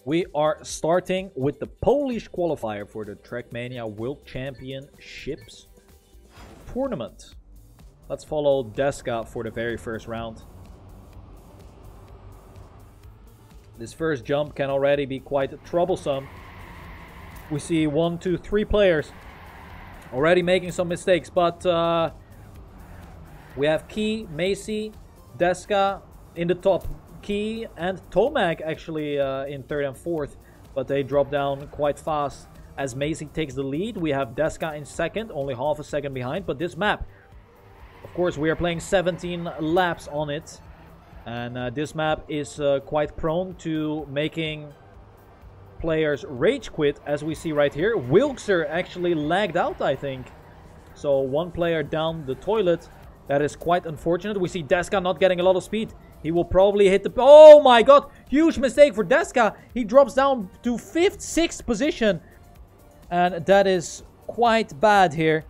We are starting with the Polish qualifier for the Trackmania World Championships tournament. Let's follow Deska for the very first round. This first jump can already be quite troublesome. We see 1, 2, 3 players already making some mistakes, but we have Key, Macy, Deska in the top. Key and Tomac actually in third and fourth, but they drop down quite fast as Macy takes the lead. We have Deska in second, only half a second behind, but this map, of course, we are playing 17 laps on it, and this map is quite prone to making players rage quit, as we see right here. Wilkser actually lagged out, I think, so one player down the toilet. That is quite unfortunate. We see Deska not getting a lot of speed. He will probably hit the... Oh my god! Huge mistake for Deska. He drops down to 5th, 6th position. And that is quite bad here.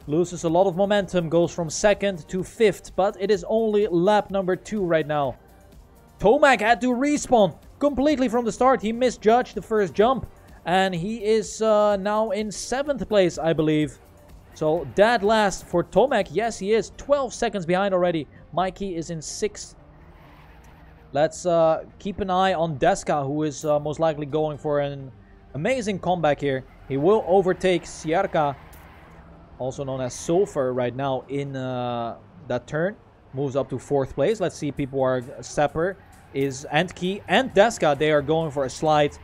Loses a lot of momentum. Goes from 2nd to 5th. But it is only lap number 2 right now. Tomac had to respawn completely from the start. He misjudged the first jump. And he is now in 7th place, I believe. So dead last for Tomac. Yes, he is. 12 seconds behind already. Mikey is in 6th. Let's keep an eye on Deska, who is most likely going for an amazing comeback here. He will overtake Sierka, also known as Sulfur, right now in that turn. Moves up to 4th place. Let's see, people are... Sapper is... and Key and Deska, they are going for a slide.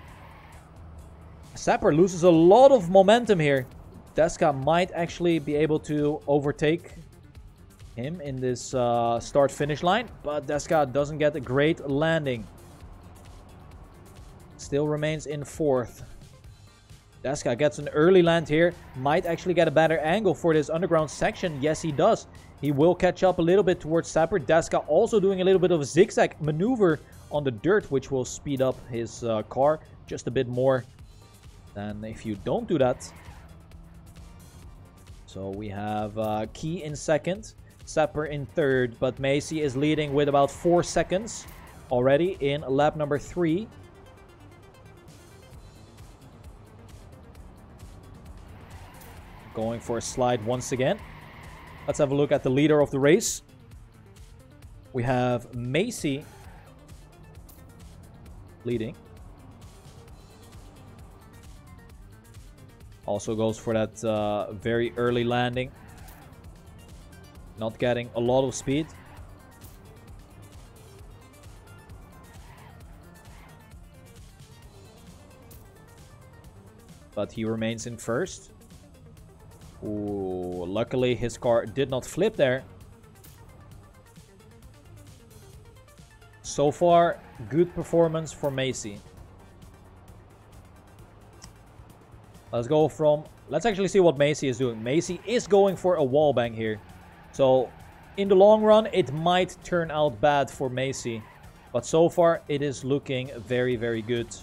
Sapper loses a lot of momentum here. Deska might actually be able to overtake him in this start-finish line, but Deska doesn't get a great landing. Still remains in 4th. Deska gets an early land here. Might actually get a better angle for this underground section. Yes, he does. He will catch up a little bit towards Sapper. Deska also doing a little bit of a zigzag maneuver on the dirt, which will speed up his car just a bit more than if you don't do that. So we have Key in 2nd. Sapper in 3rd, but Macy is leading with about 4 seconds already in lap number 3. Going for a slide once again. Let's have a look at the leader of the race. We have Macy leading. Also goes for that very early landing. Not getting a lot of speed. But he remains in 1st. Ooh, luckily his car did not flip there. So far, good performance for Macy. Let's actually see what Macy is doing. Macy is going for a wallbang here. So, in the long run, it might turn out bad for Macy. But so far, it is looking very, very good.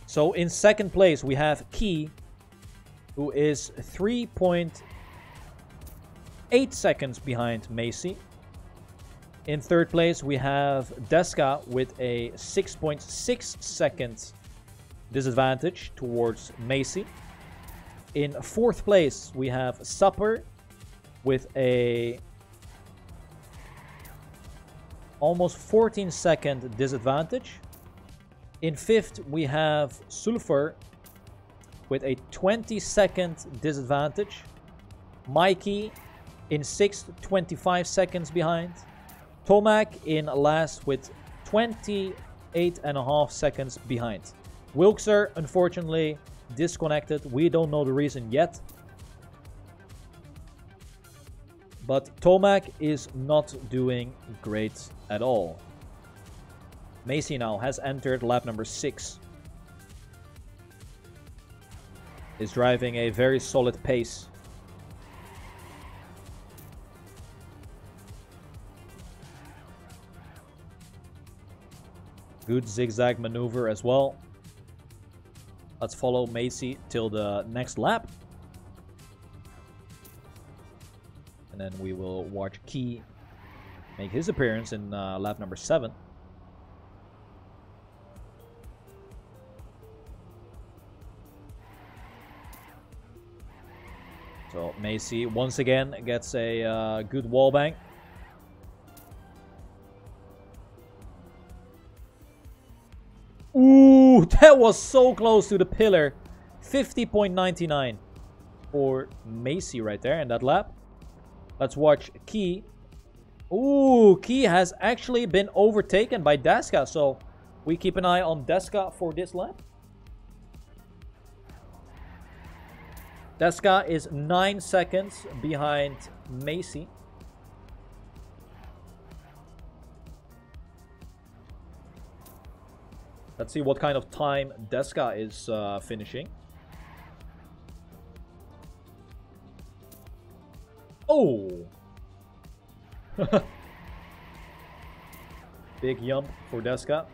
So, in 2nd place, we have Key, who is 3.8 seconds behind Macy. In 3rd place, we have Deska with a 6.6 seconds disadvantage towards Macy. In 4th place, we have Sapper with a almost 14-second disadvantage. In 5th, we have Sulfur with a 20-second disadvantage. Mikey in 6th, 25 seconds behind. Tomac in last with 28.5 seconds behind. Wilkser, unfortunately, disconnected. We don't know the reason yet. But Tomac is not doing great at all. Macy now has entered lap number 6. Is driving a very solid pace. Good zigzag maneuver as well. Let's follow Macy till the next lap. And then we will watch Key make his appearance in lap number 7. So Macy once again gets a good wallbang. Ooh, that was so close to the pillar. 50.99 for Macy right there in that lap. Let's watch Key. Ooh, Key has actually been overtaken by Deska, so we keep an eye on Deska for this lap. Deska is 9 seconds behind Macy. Let's see what kind of time Deska is finishing. Oh! Big jump for Deska.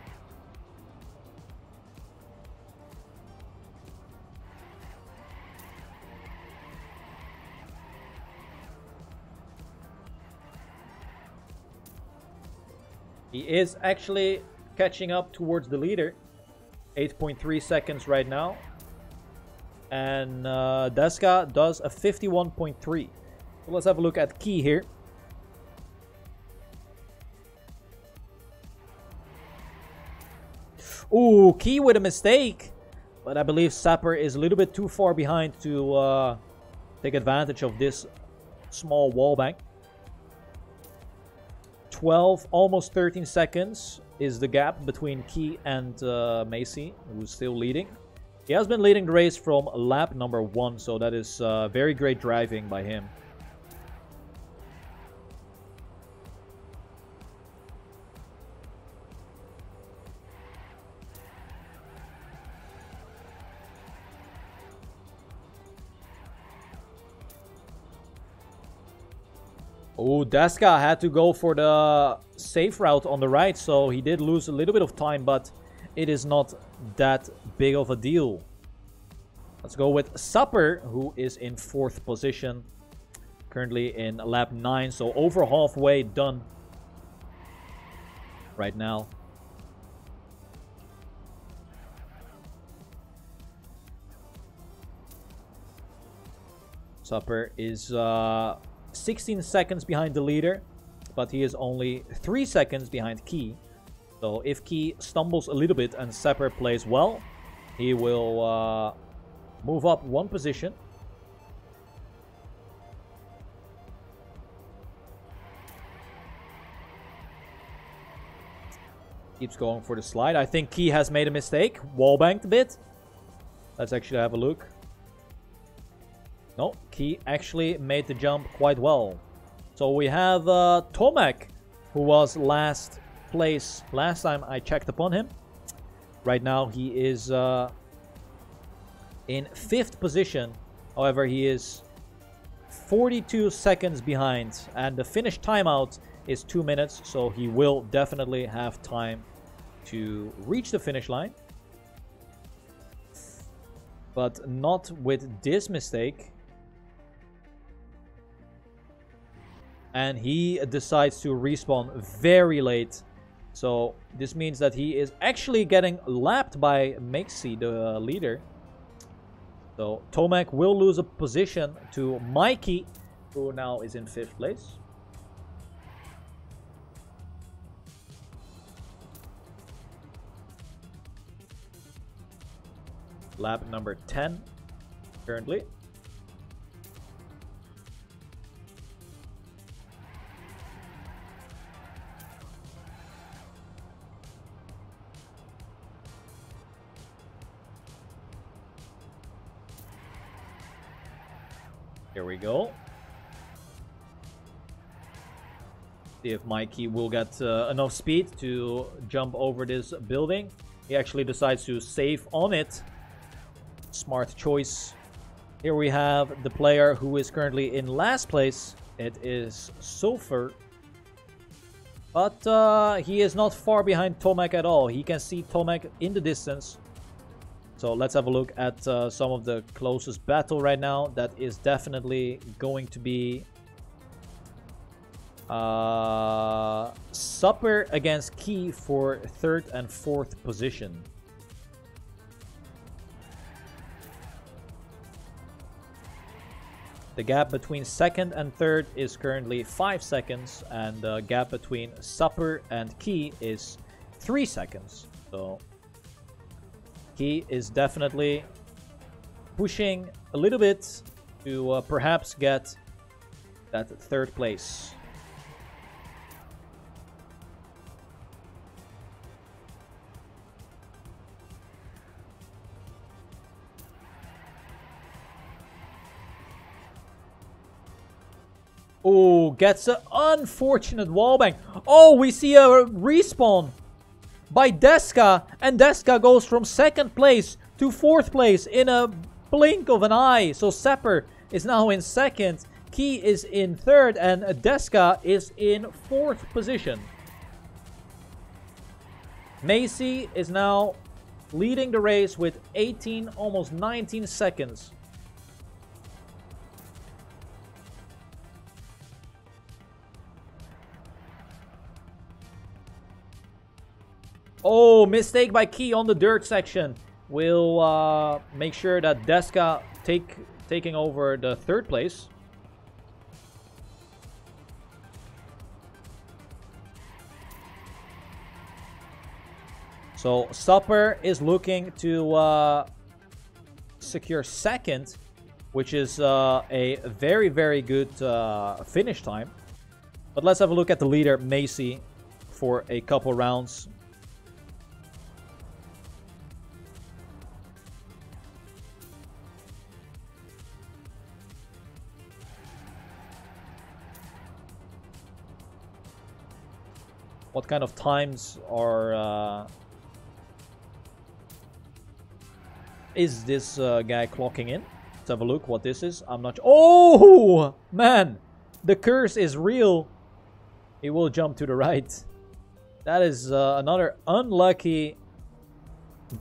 He is actually catching up towards the leader. 8.3 seconds right now. And Deska does a 51.3. So let's have a look at Key here. Ooh, Key with a mistake. But I believe Sapper is a little bit too far behind to take advantage of this small wallbang. 12, almost 13 seconds is the gap between Key and Macy, who's still leading. He has been leading the race from lap number 1, so that is very great driving by him. Oh, Deska had to go for the safe route on the right, so he did lose a little bit of time, but it is not that big of a deal. Let's go with Sapper, who is in 4th position, currently in lap 9, so over halfway done right now. Sapper is 16 seconds behind the leader, but he is only 3 seconds behind Key. So if Key stumbles a little bit and Sapper plays well, he will move up 1 position. Keeps going for the slide. I think Key has made a mistake. Wallbanked a bit. Let's actually have a look. No, Key actually made the jump quite well. So we have Tomek, who was last place last time I checked upon him. Right now he is in 5th position. However, he is 42 seconds behind. And the finish timeout is 2 minutes. So he will definitely have time to reach the finish line. But not with this mistake. And he decides to respawn very late. So this means that he is actually getting lapped by Macy, the leader. So Tomek will lose a position to Mikey, who now is in 5th place. Lap number 10 currently. Here we go. See if Mikey will get enough speed to jump over this building. He actually decides to save on it. Smart choice. Here we have the player who is currently in last place. It is Sulfur. But he is not far behind Tomek at all. He can see Tomek in the distance. So let's have a look at some of the closest battle right now. That is definitely going to be Supper against Key for 3rd and 4th position. The gap between second and third is currently 5 seconds, and the gap between Supper and Key is 3 seconds. So Key is definitely pushing a little bit to perhaps get that third place. Oh, gets an unfortunate wallbang. Oh, we see a respawn by Deska, and Deska goes from second place to fourth place in a blink of an eye. So Sepper is now in second, Key is in third, and Deska is in fourth position. Macy is now leading the race with 18, almost 19 seconds. Oh, mistake by Key on the dirt section. We'll make sure that Deska taking over the third place. So Supper is looking to secure second, which is a very, very good finish time. But let's have a look at the leader, Macy, for a couple rounds. What kind of times are is this guy clocking in? Let's have a look what this is. I'm not. Oh man, the curse is real. He will jump to the right. That is another unlucky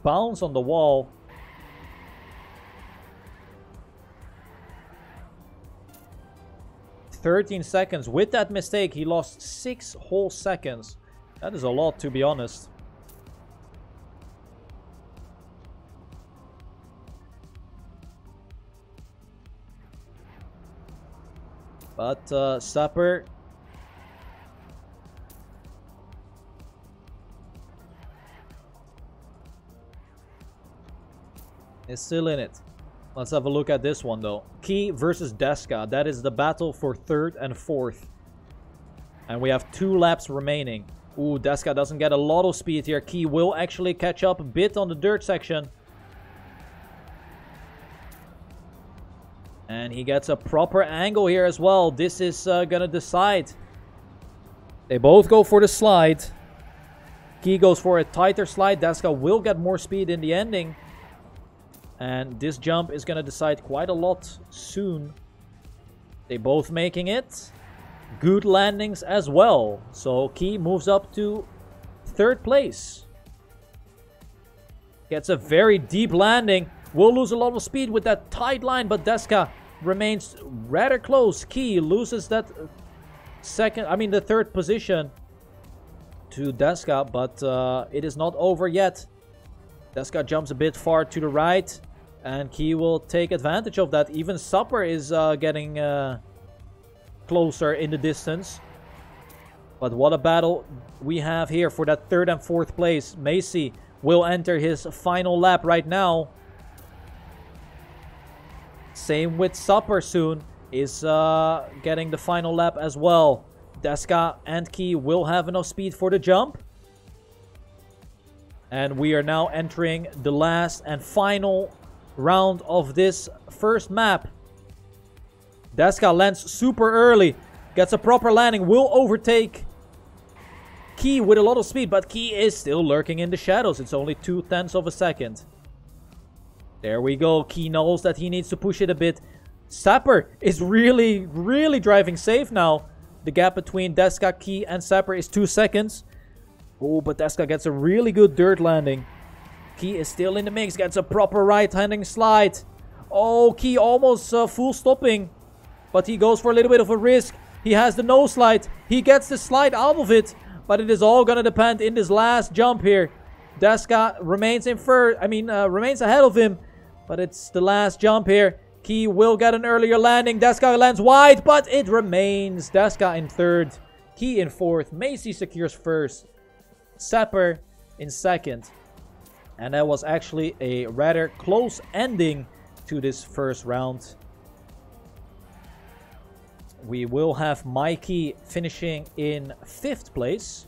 bounce on the wall. "13 seconds. With that mistake, he lost 6 whole seconds. That is a lot, to be honest. But Supper is still in it. Let's have a look at this one, though. Key versus Deska. That is the battle for third and fourth. And we have 2 laps remaining. Ooh, Deska doesn't get a lot of speed here. Key will actually catch up a bit on the dirt section. And he gets a proper angle here as well. This is gonna decide. They both go for the slide. Key goes for a tighter slide. Deska will get more speed in the ending. And this jump is going to decide quite a lot soon. They both making it. Good landings as well. So Key moves up to third place. Gets a very deep landing. Will lose a lot of speed with that tight line, but Deska remains rather close. Key loses that the third position to Deska, but it is not over yet. Deska jumps a bit far to the right, and Key will take advantage of that. Even Supper is getting closer in the distance. But what a battle we have here for that third and fourth place. Macy will enter his final lap right now. Same with Supper soon. Is getting the final lap as well. Deska and Key will have enough speed for the jump. And we are now entering the last and final round of this first map. Deska lands super early. Gets a proper landing. Will overtake Key with a lot of speed. But Key is still lurking in the shadows. It's only 0.2 of a second. There we go. Key knows that he needs to push it a bit. Sapper is really, really driving safe now. The gap between Deska, Key, and Sapper is 2 seconds. Oh, but Deska gets a really good dirt landing. Key is still in the mix. Gets a proper right-handing slide. Oh, Key almost full stopping. But he goes for a little bit of a risk. He has the no slide. He gets the slide out of it. But it is all going to depend in this last jump here. Deska remains in remains ahead of him. But it's the last jump here. Key will get an earlier landing. Deska lands wide, but it remains. Deska in third. Key in fourth. Macy secures first. Sepper in second. And that was actually a rather close ending to this first round. We will have Mikey finishing in 5th place.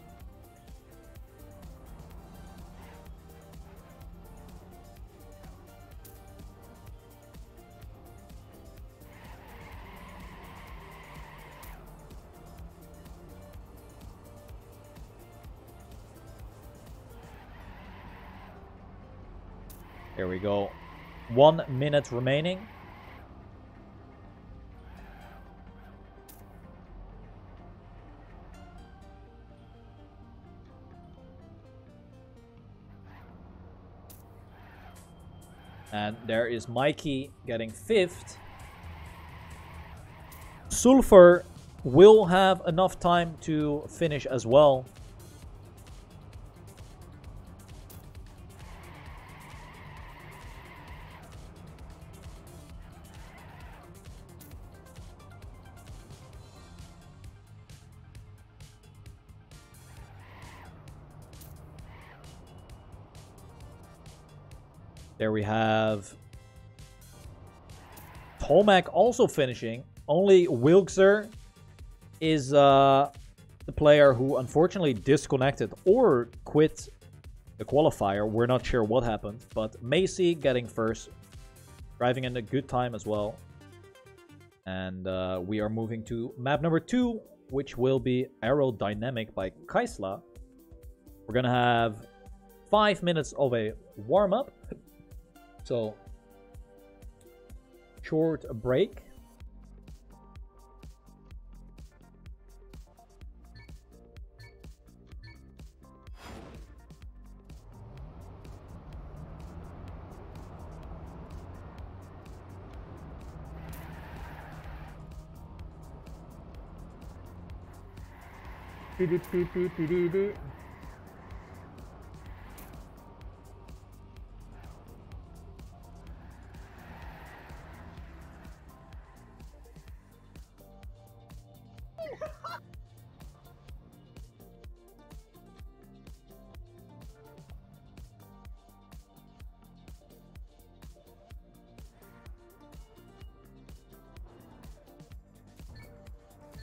There we go. 1 minute remaining. And there is Mikey getting 5th. Sulfur will have enough time to finish as well. There we have Tomac also finishing. Only Wilkser is the player who unfortunately disconnected or quit the qualifier. We're not sure what happened, but Macy getting first, driving in a good time as well. And we are moving to map number 2, which will be Aerodynamic by Kaisla. We're gonna have 5 minutes of a warm-up. So, short break.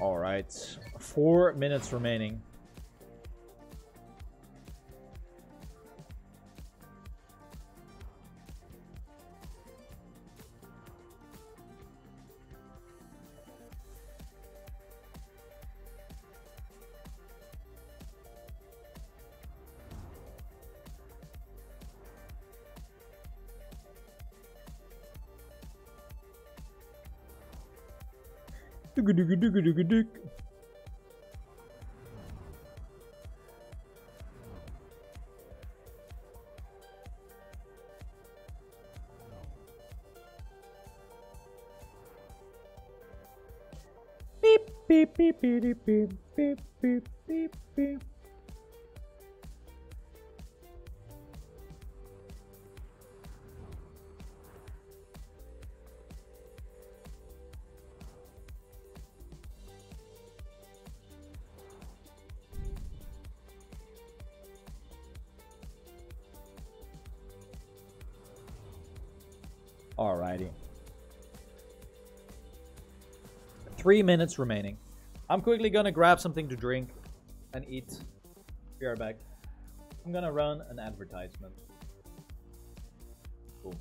All right, 4 minutes remaining. Beep, beep, beep, beep, beep, beep, beep, beep, beep. Alrighty. 3 minutes remaining. I'm quickly gonna grab something to drink and eat. Be right back. I'm gonna run an advertisement. Cool.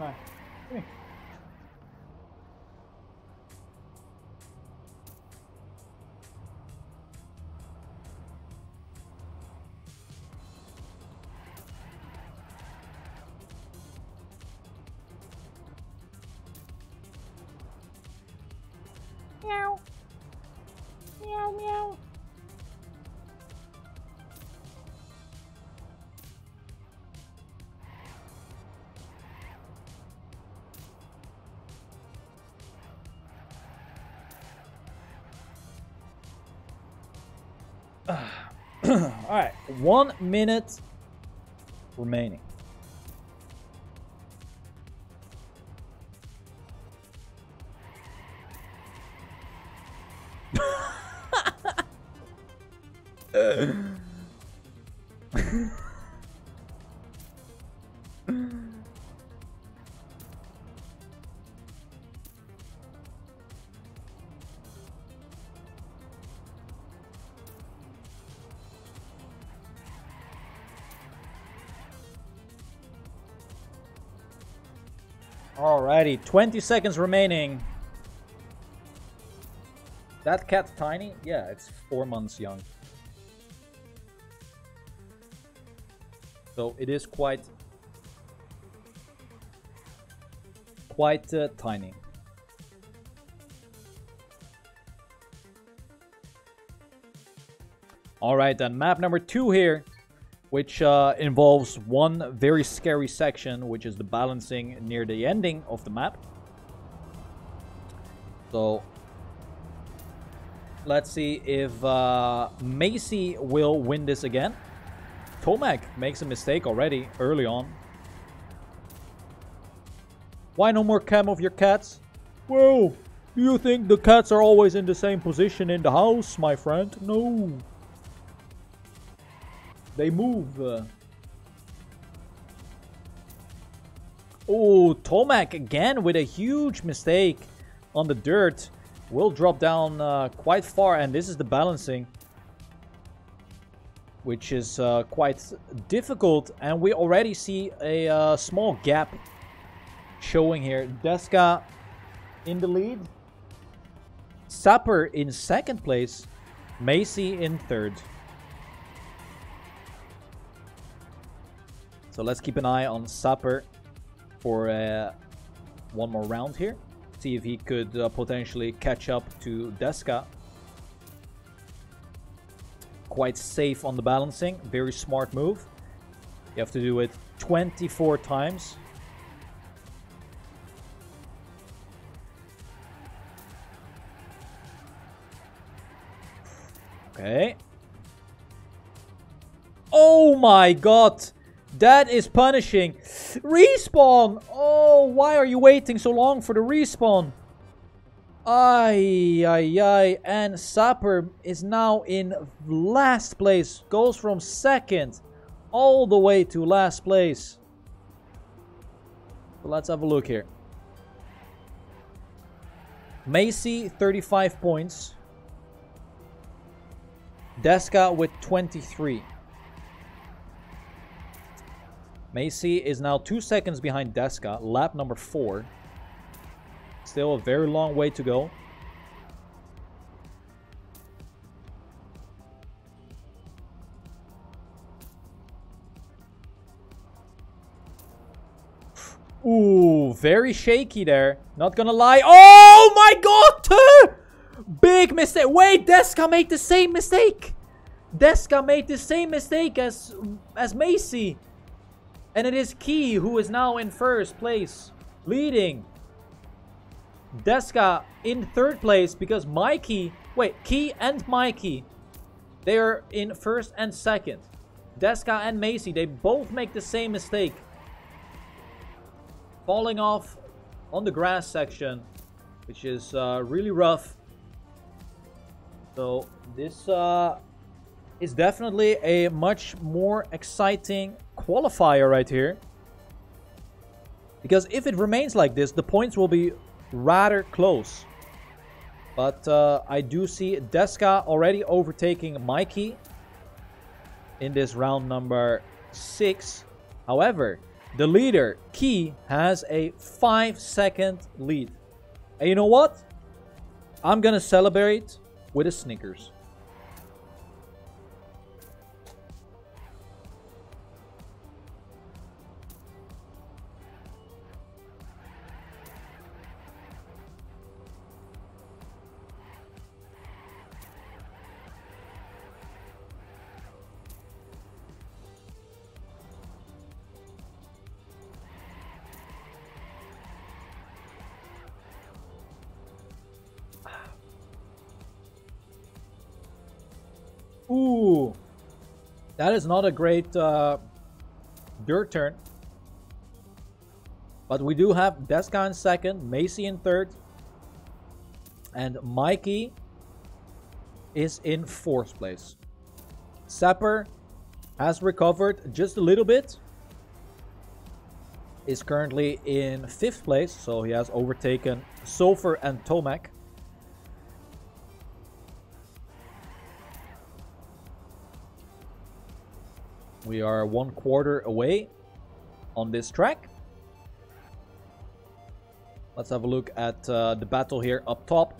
Hi. Come here. Meow. Meow, meow. Alright, 1 minute remaining. Alrighty, 20 seconds remaining. That cat's tiny? Yeah, it's 4 months young. So it is quite tiny. Alright then, map number 2 here, which involves one very scary section, which is the balancing near the ending of the map. So let's see if Macy will win this again. Tomac makes a mistake already early on. Why no more cam of your cats? Well, do you think the cats are always in the same position in the house, my friend? No. They move. Oh, Tomac again with a huge mistake on the dirt. Will drop down quite far, and this is the balancing, which is quite difficult. And we already see a small gap showing here. Deska in the lead. Sapper in second place. Macy in third. So let's keep an eye on Sapper for one more round here. See if he could potentially catch up to Deska. Quite safe on the balancing. Very smart move. You have to do it 24 times. Okay. Oh my god! That is punishing. Respawn! Oh, why are you waiting so long for the respawn? Ay, ay, ay. And Sapper is now in last place. Goes from second all the way to last place. So let's have a look here. Macy, 35 points. Deska with 23. Macy is now 2 seconds behind Deska, lap number 4. Still a very long way to go. Ooh, very shaky there. Not gonna lie. Oh my god! Big mistake. Wait, Deska made the same mistake. Deska made the same mistake as Macy. And it is Key who is now in first place, leading. Deska in third place because Mikey, Key and Mikey, they are in first and second. Deska and Macy, they both make the same mistake. Falling off on the grass section, which is really rough. So this is definitely a much more exciting qualifier right here, because if it remains like this, the points will be rather close. But I do see Deska already overtaking Mikey in this round number 6. However, The leader, Key, has a 5-second lead. And you know what? I'm gonna celebrate with a Snickers. Ooh, that is not a great dirt turn. But we do have Deska in second, Macy in third, and Mikey is in fourth place. Sapper has recovered just a little bit. Is currently in fifth place, so he has overtaken Sulfur and Tomac. We are 1/4 away on this track. Let's have a look at the battle here up top.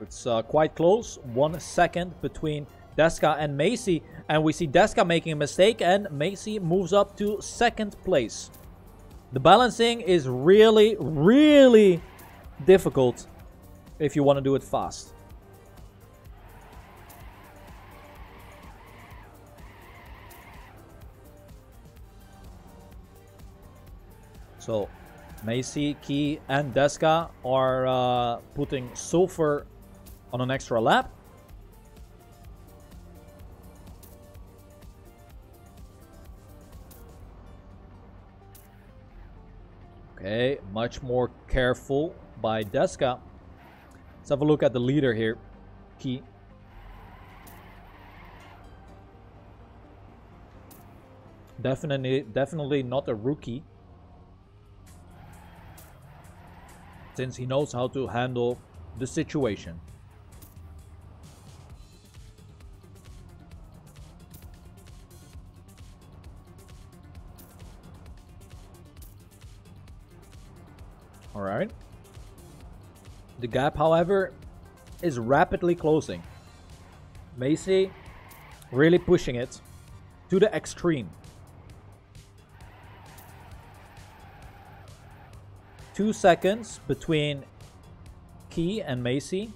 It's quite close. 1 second between Deska and Macy. And we see Deska making a mistake and Macy moves up to second place. The balancing is really, really difficult if you want to do it fast. So, Macy, Key, and Deska are putting Sulfur on an extra lap. Okay, much more careful by Deska. Let's have a look at the leader here, Key. Definitely not a rookie, since he knows how to handle the situation. All right. The gap, however, is rapidly closing. Macy really pushing it to the extreme. 2 seconds between Key and Macy.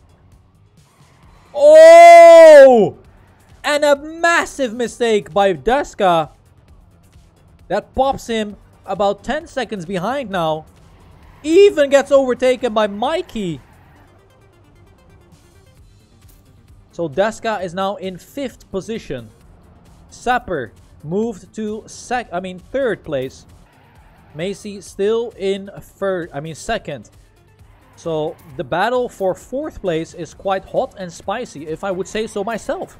Oh! And a massive mistake by Deska. That pops him about 10 seconds behind now. Even gets overtaken by Mikey. So Deska is now in 5th position. Sapper moved to third place. Macy still in second. So the battle for 4th place is quite hot and spicy, if I would say so myself.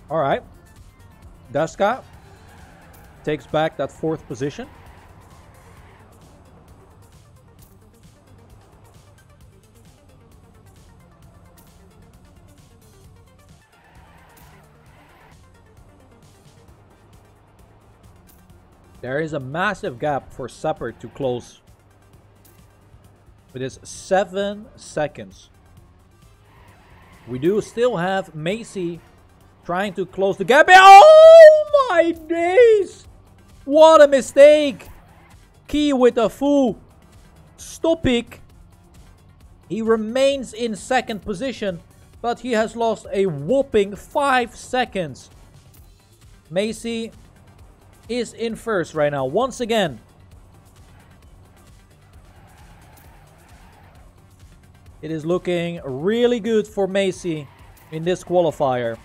All right. Deska takes back that 4th position. There is a massive gap for Sapper to close. It is 7 seconds. We do still have Macy trying to close the gap. Oh my days! What a mistake! Key with a full stop pick. He remains in 2nd position, but he has lost a whopping 5 seconds. Macy is in 1st right now, once again. It is looking really good for Macy in this qualifier.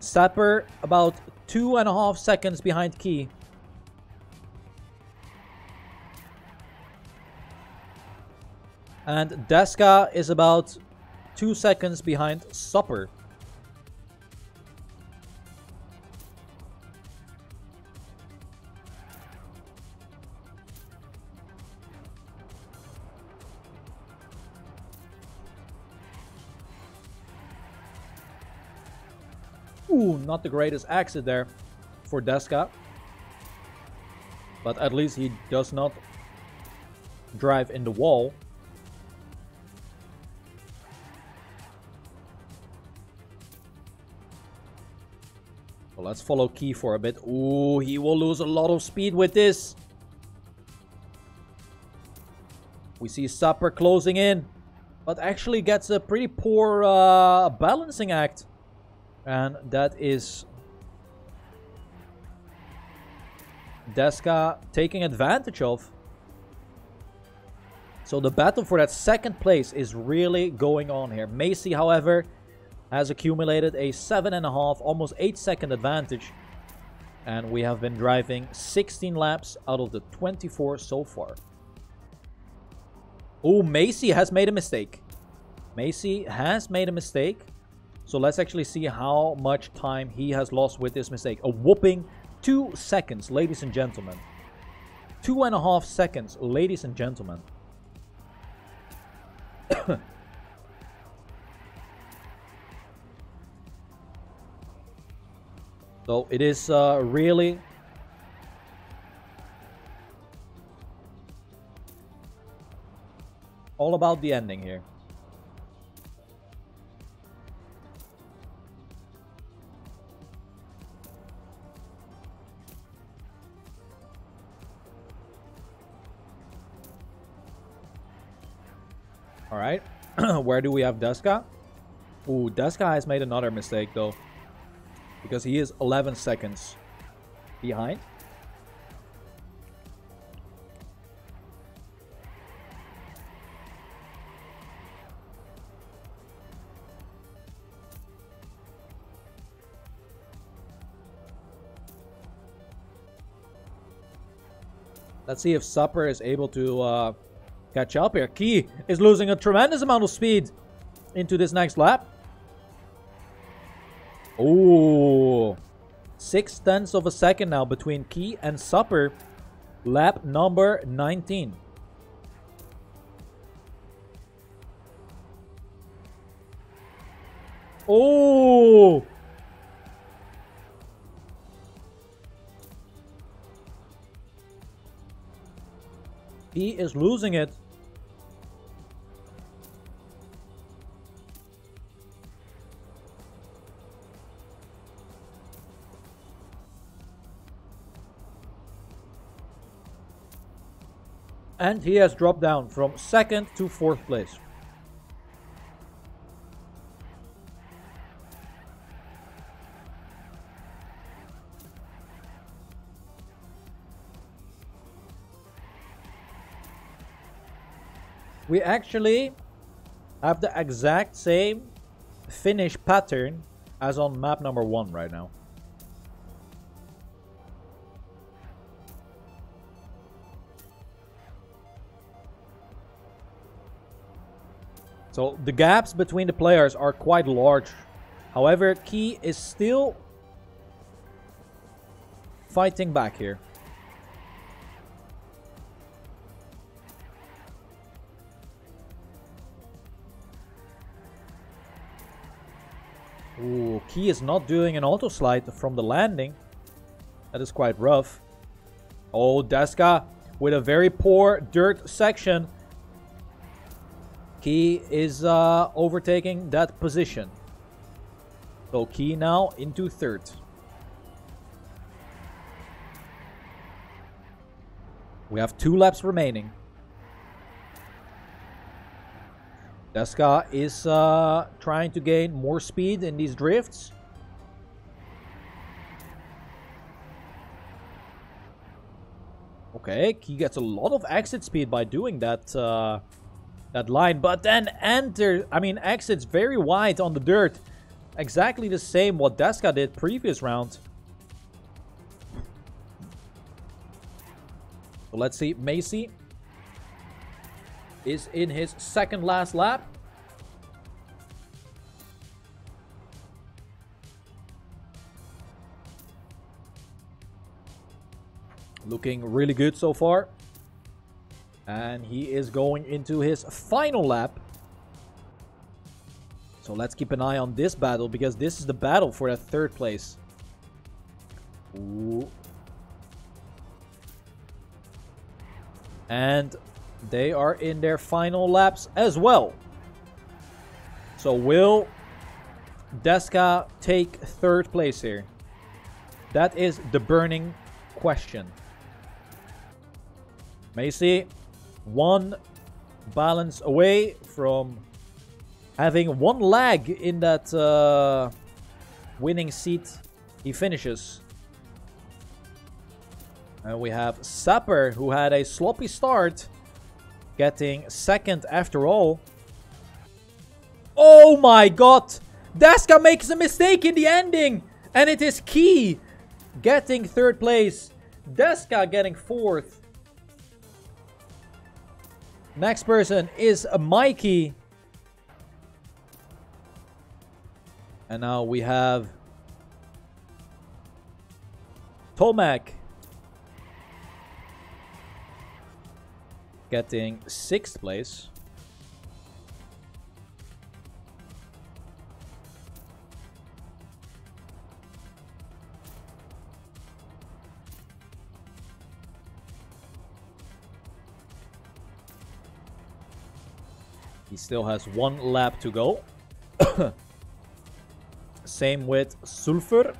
Sapper about 2.5 seconds behind Key. And Deska is about 2 seconds behind Sapper. Ooh, not the greatest exit there for Deska. But at least he does not drive in the wall. So let's follow Key for a bit. Ooh, he will lose a lot of speed with this. We see Supper closing in, but actually gets a pretty poor balancing act. And that is Deska taking advantage of. So the battle for that second place is really going on here. Macy, however, has accumulated a 7.5, almost 8-second advantage. And we have been driving 16 laps out of the 24 so far. Oh, Macy has made a mistake. Macy has made a mistake. So let's actually see how much time he has lost with this mistake. A whopping 2 seconds, ladies and gentlemen. 2.5 seconds, ladies and gentlemen. So it is really all about the ending here. All right, where do we have Deska? Ooh, Deska has made another mistake though, because he is 11 seconds behind. Let's see if Supper is able to catch up here. Key is losing a tremendous amount of speed into this next lap. Oh, 0.6 of a second now between Key and Supper. Lap number 19. Oh! He is losing it. And he has dropped down from 2nd to 4th place. We actually have the exact same finish pattern as on map number 1 right now. So the gaps between the players are quite large. However, Key is still fighting back here. Ooh, Key is not doing an auto slide from the landing. That is quite rough. Oh, Deska with a very poor dirt section. Key is overtaking that position. So Key now into 3rd. We have 2 laps remaining. Deska is trying to gain more speed in these drifts. Okay, Key gets a lot of exit speed by doing that that line, but then exits very wide on the dirt. Exactly the same what Deska did previous round. So let's see, Macy is in his 2nd last lap. Looking really good so far. And he is going into his final lap. So So let's keep an eye on this battle, because this is the battle for that third place. Ooh. And they are in their final laps as well. So will Deska take third place here? That is the burning question. Macy, one balance away from having one lag in that winning seat. He finishes. And we have Sapper, who had a sloppy start, getting second after all. Oh my god! Deska makes a mistake in the ending! And it is Key getting third place. Deska getting fourth. Next person is Mikey. And now we have Tomac getting sixth place. He still has one lap to go. Same with Sulfur.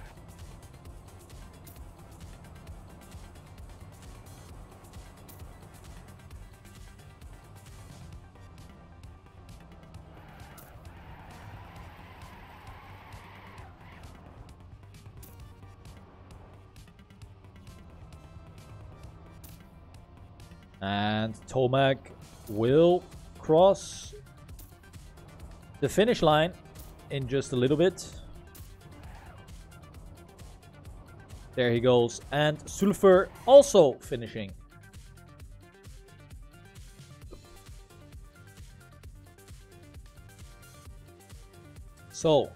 And Tomac will cross the finish line in just a little bit. There he goes. And Sulfur also finishing. So,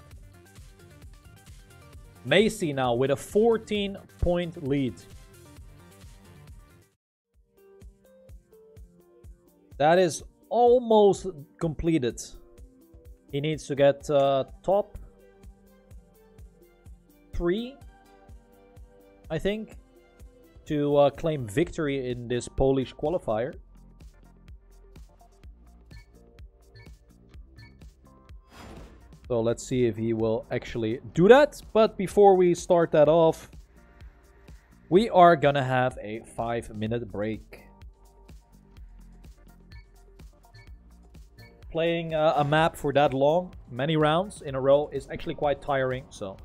Macy now with a 14-point lead. That is almost completed. He needs to get top 3, I think, to claim victory in this Polish qualifier. So let's see if he will actually do that. But before we start that off, we are gonna have a 5-minute break. Playing a map for that long, many rounds in a row, is actually quite tiring. So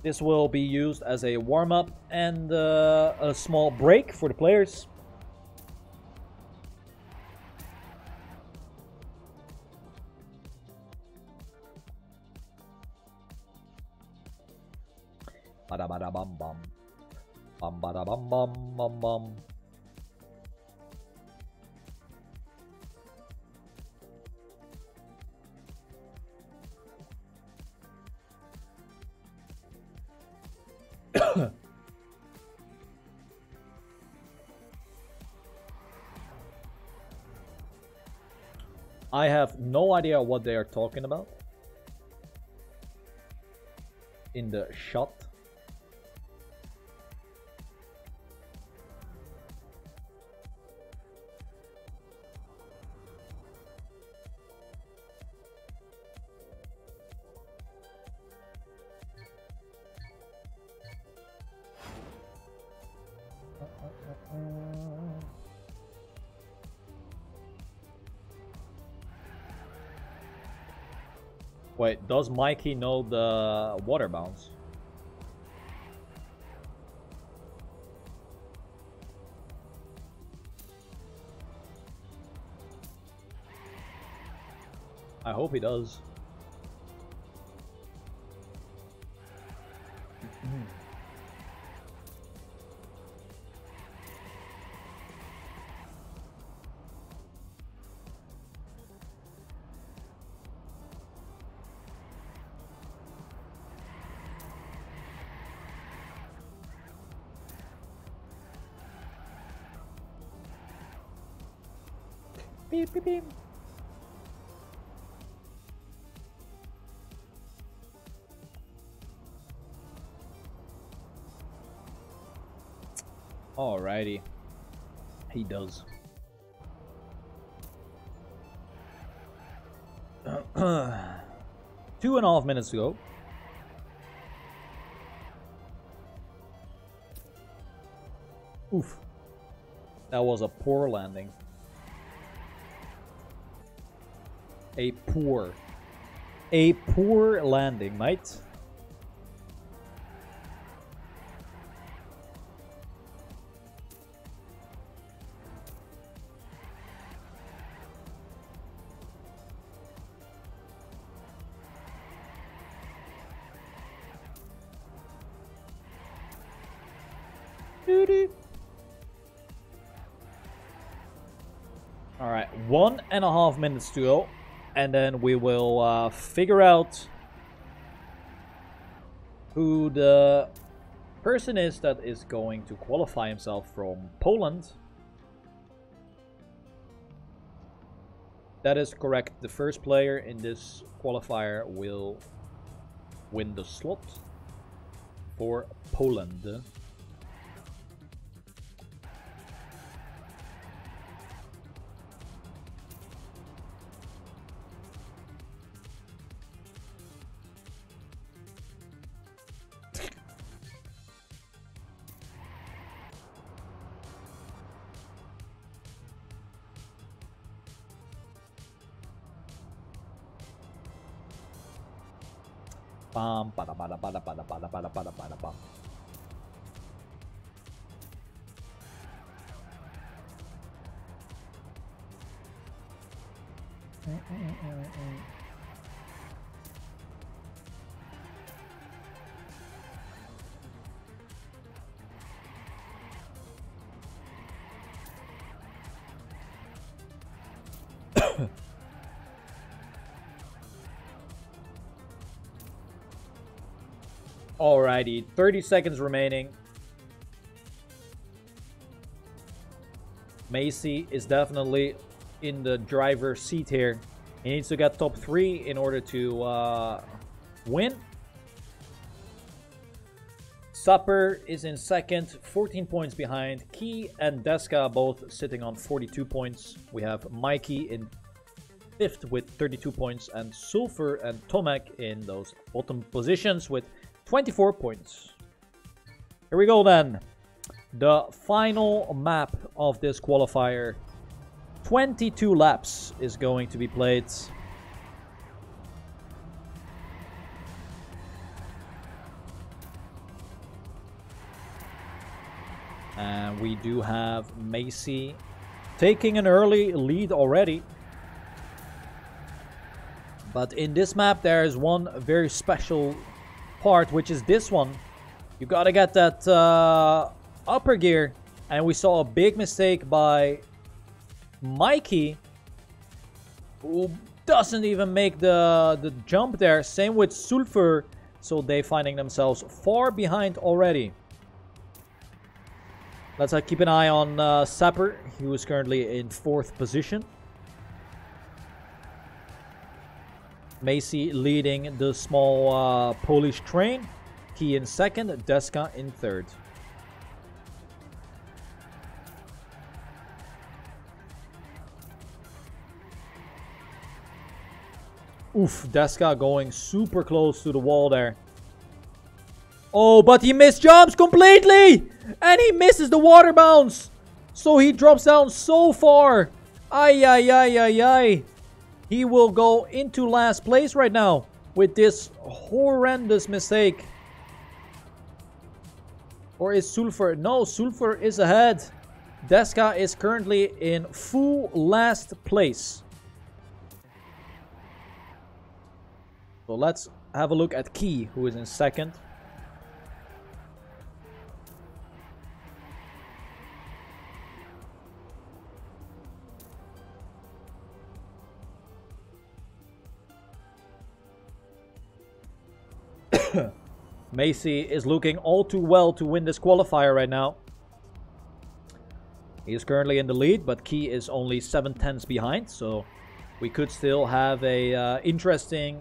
this will be used as a warm-up and a small break for the players. Bada bada bum bum. Bum bada bum bum bum bum. I have no idea what they are talking about in the shot. Wait, does Mikey know the water bounce? I hope he does. Beep, beep, beep. Alrighty. He does. 2.5 minutes to go. Oof. That was a poor landing. A poor landing, mate. Alright, 1.5 minutes to go. And then we will figure out who the person is that is going to qualify himself from Poland. That is correct. The first player in this qualifier will win the slot for Poland. Bam, bada, bada, bada, bada, bada, bada, bada, bada, bam. Alrighty, 30 seconds remaining. Macy is definitely in the driver's seat here. He needs to get top 3 in order to win. Supper is in second, 14 points behind. Key and Deska both sitting on 42 points. We have Mikey in 5th with 32 points. And Sulfur and Tomek in those bottom positions with 24 points. Here we go then. The final map of this qualifier. 22 laps is going to be played. And we do have Macy taking an early lead already. But in this map there is one very special part, which is this one. You gotta get that upper gear, and we saw a big mistake by Mikey, who doesn't even make the jump there. Same with Sulfur, so they finding themselves far behind already. Let's keep an eye on Sapper. He was currently in 4th position. Macy leading the small Polish train. Key in 2nd, Deska in 3rd. Oof, Deska going super close to the wall there. Oh, but he misjumps completely! And he misses the water bounce! So he drops down so far. Ay, ay, ay, ay, ay. He will go into last place right now with this horrendous mistake. Or is Sulfur? No, Sulfur is ahead. Deska is currently in full last place. So let's have a look at Key, who is in 2nd. Macy is looking all too well to win this qualifier right now. He is currently in the lead, but Key is only 7/10 behind, so we could still have a interesting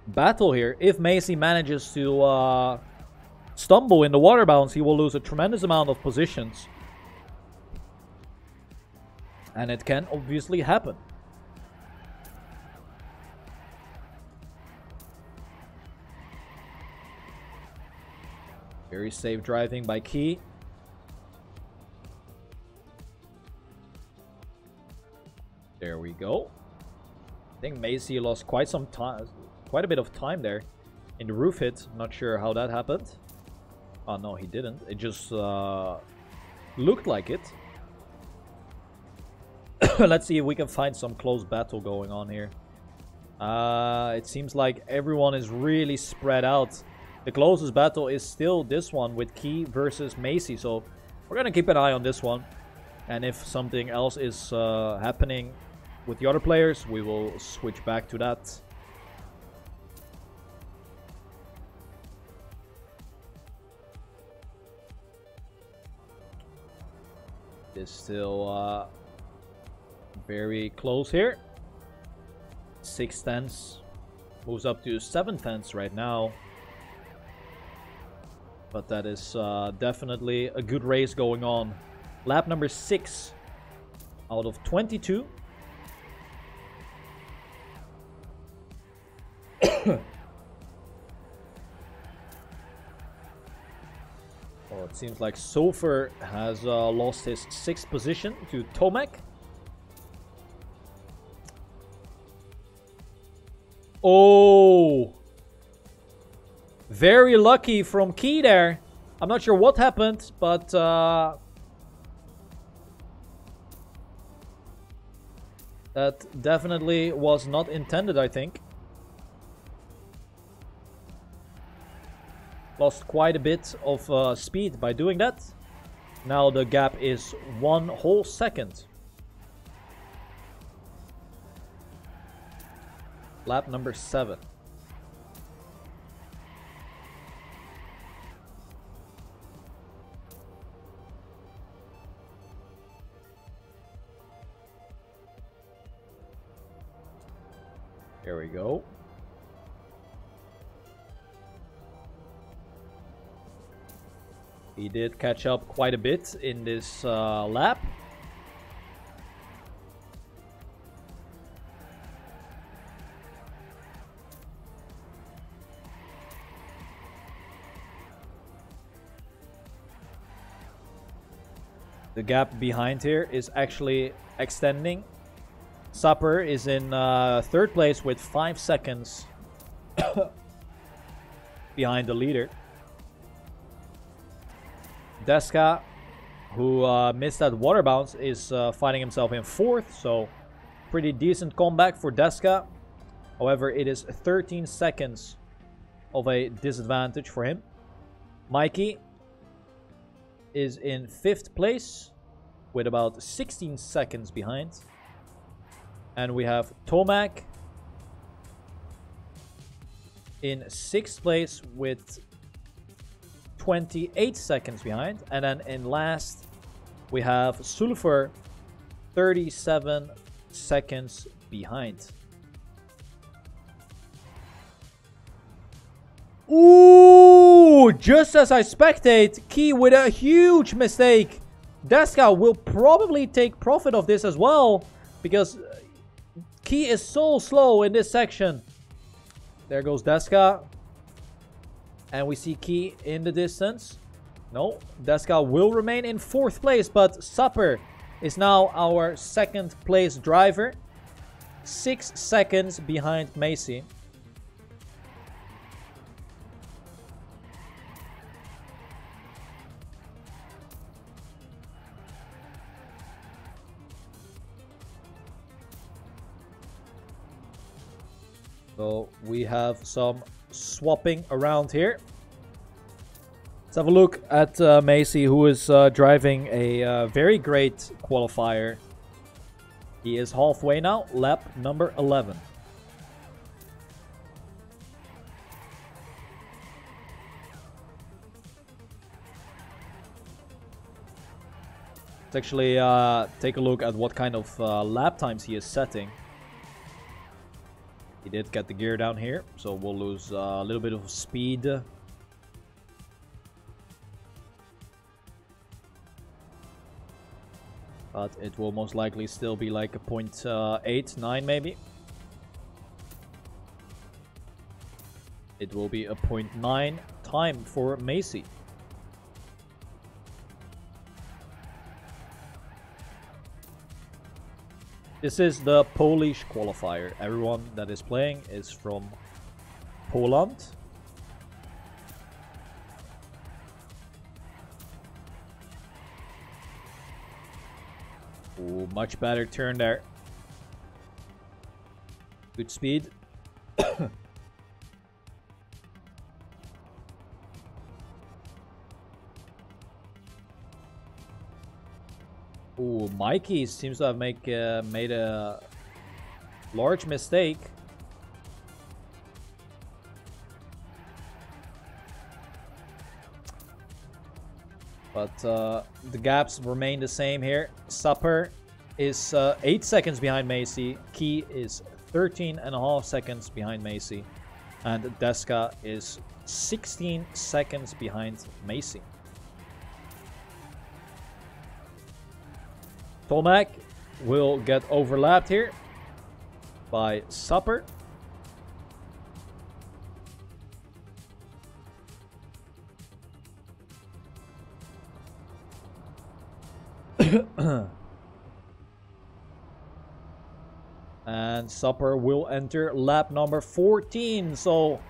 battle here if Macy manages to stumble in the water bounce, he will lose a tremendous amount of positions. And it can obviously happen. Very safe driving by Key. There we go. I think Macy lost quite some time, quite a bit of time there in the roof hit. Not sure how that happened. Oh no, he didn't. It just looked like it. Let's see if we can find some close battle going on here. It seems like everyone is really spread out. The closest battle is still this one with Key versus Macy. So we're going to keep an eye on this one. And if something else is happening with the other players, we will switch back to that. It's still very close here. 6 tenths moves up to 7 tenths right now. But that is definitely a good race going on. Lap number 6 out of 22. Well, it seems like Sofer has lost his 6th position to Tomek. Oh! Very lucky from Key there. I'm not sure what happened, but that definitely was not intended, I think. Lost quite a bit of speed by doing that. Now the gap is 1 whole second. Lap number 7. There we go. He did catch up quite a bit in this lap. The gap behind here is actually extending. Supper is in 3rd place with 5 seconds behind the leader. Deska, who missed that water bounce, is finding himself in 4th. So pretty decent comeback for Deska. However, it is 13 seconds of a disadvantage for him. Mikey is in 5th place with about 16 seconds behind. And we have Tomek in 6th place with 28 seconds behind. And then in last, we have Sulfur, 37 seconds behind. Ooh, just as I spectate, Key with a huge mistake. Deska will probably take profit of this as well, because Key is so slow in this section. There goes Deska. And we see Key in the distance. No, Deska will remain in 4th place, but Supper is now our 2nd place driver. 6 seconds behind Macy. So we have some swapping around here. Let's have a look at Macy, who is driving a very great qualifier. He is halfway now, lap number 11. Let's actually take a look at what kind of lap times he is setting. He did get the gear down here, so we'll lose a little bit of speed But it will most likely still be like a 0.8, 9 maybe. It will be a 0.9 time for Macy. This is the Polish qualifier. Everyone that is playing is from Poland. Ooh, much better turn there. Good speed. Ooh, Mikey seems to have made a large mistake. But the gaps remain the same here. Supper is 8 seconds behind Macy. Key is 13.5 seconds behind Macy. And Deska is 16 seconds behind Macy. Tomac will get overlapped here by Supper. And Supper will enter lap number 14. So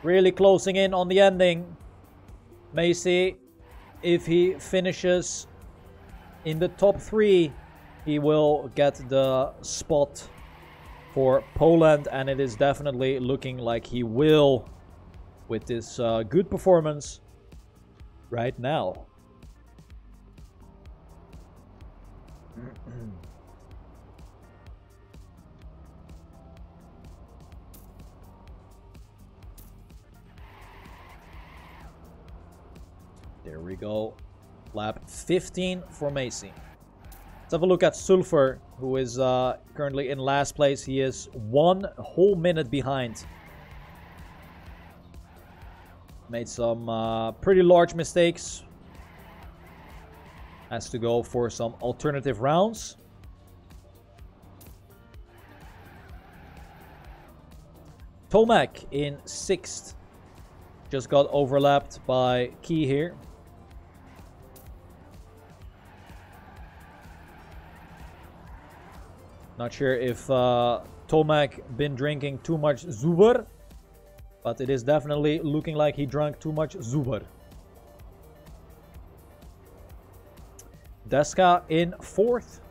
really closing in on the ending. Macy, if he finishes in the top 3, he will get the spot for Poland, and it is definitely looking like he will with this good performance right now. There we go. Lap 15 for Macy. Let's have a look at Sulfur, who is currently in last place. He is 1 whole minute behind. Made some pretty large mistakes. Has to go for some alternative rounds. Tomac in 6th. Just got overlapped by Key here. Not sure if Tomac been drinking too much Zuber, but it is definitely looking like he drank too much Zuber. Deska in 4th.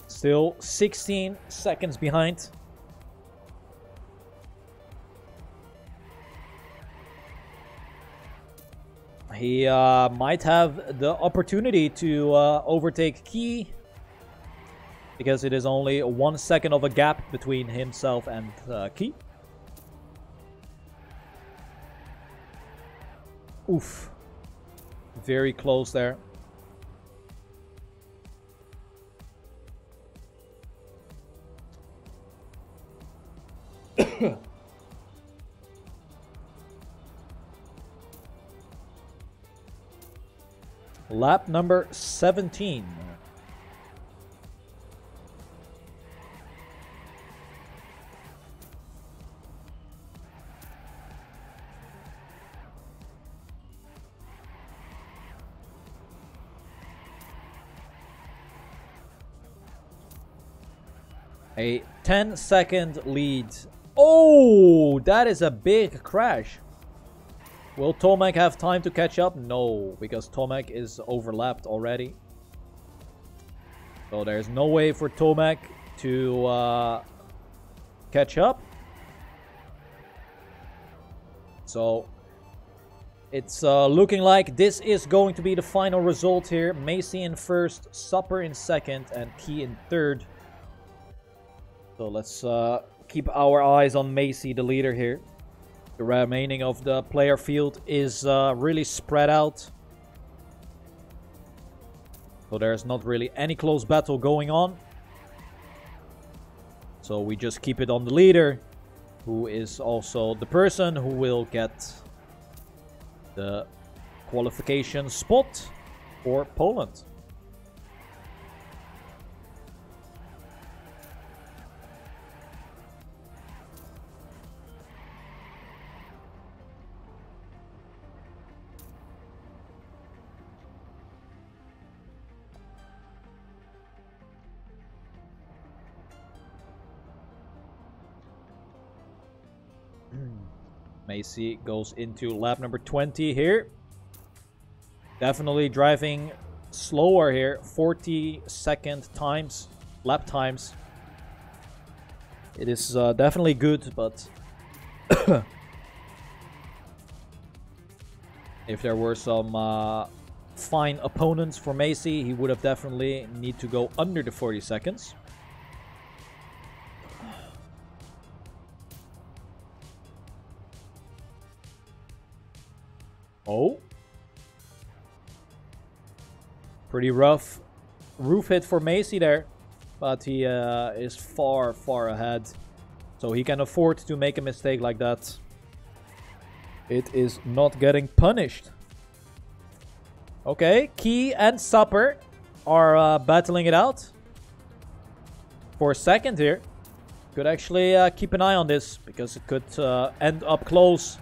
Still 16 seconds behind. He might have the opportunity to overtake Key, because it is only 1 second of a gap between himself and Key. Oof. Very close there. Lap number 17. A 10-second lead. Oh, that is a big crash. Will Tomac have time to catch up? No, because Tomac is overlapped already. So there's no way for Tomac to catch up. So it's looking like this is going to be the final result here. Macy in 1st, Supper in 2nd, and Key in 3rd. So let's keep our eyes on Macy, the leader here. The remaining of the player field is really spread out. So there's not really any close battle going on. So we just keep it on the leader, who is also the person who will get the qualification spot. for Poland. Macy goes into lap number 20 here. Definitely driving slower here. 40-second times, lap times. It is definitely good, but if there were some fine opponents for Macy, he would have definitely need to go under the 40 seconds. Oh. Pretty rough roof hit for Macy there. But he is far, far ahead. So he can afford to make a mistake like that. It is not getting punished. Okay, Key and Supper are battling it out. For a second here. Could actually keep an eye on this, because it could end up close.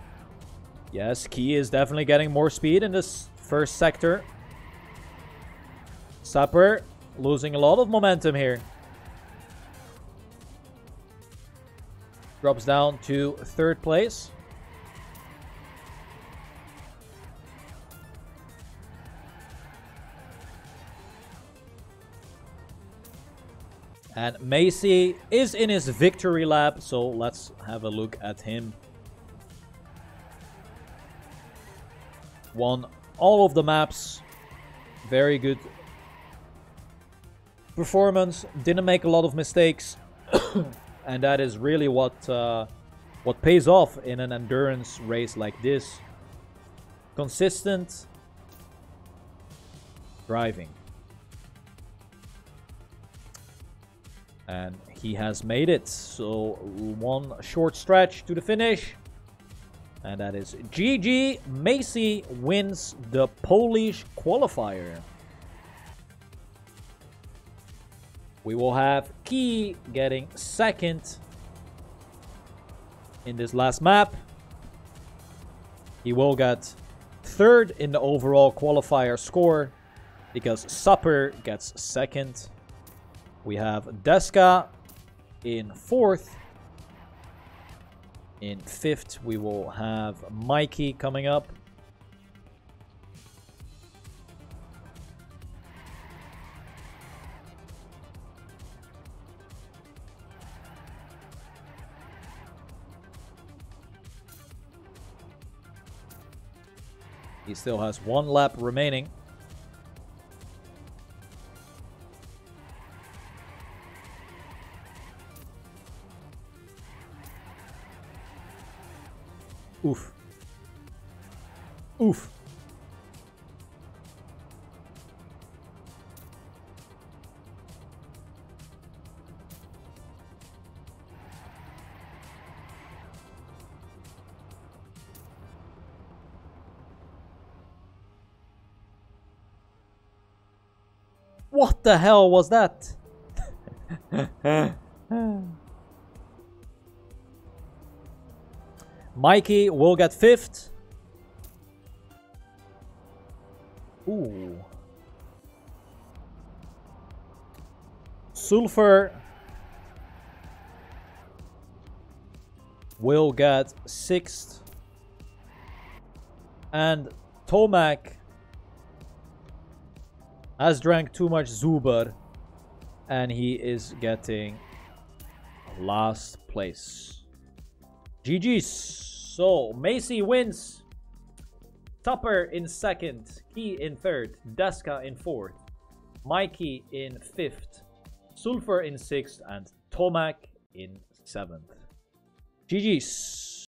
Yes, Key is definitely getting more speed in this first sector. Supper losing a lot of momentum here. Drops down to third place. And Macy is in his victory lap, so let's have a look at him. Won all of the maps. Very good performance. Didn't make a lot of mistakes. And that is really what pays off in an endurance race like this. Consistent driving. And he has made it. So one short stretch to the finish. And that is GG. Macy wins the Polish qualifier. We will have Key getting second in this last map. He will get third in the overall qualifier score because Supper gets second. We have Deska in fourth. In fifth, we will have Mikey coming up. He still has one lap remaining. Oof. Oof. What the hell was that? Mikey will get fifth. Ooh. Sulfur will get sixth. And Tomac has drank too much Zuber. And he is getting last place. GG's. So, Macy wins. Tupper in second. Key in third. Deska in fourth. Mikey in fifth. Sulfur in sixth. And Tomac in seventh. GG's.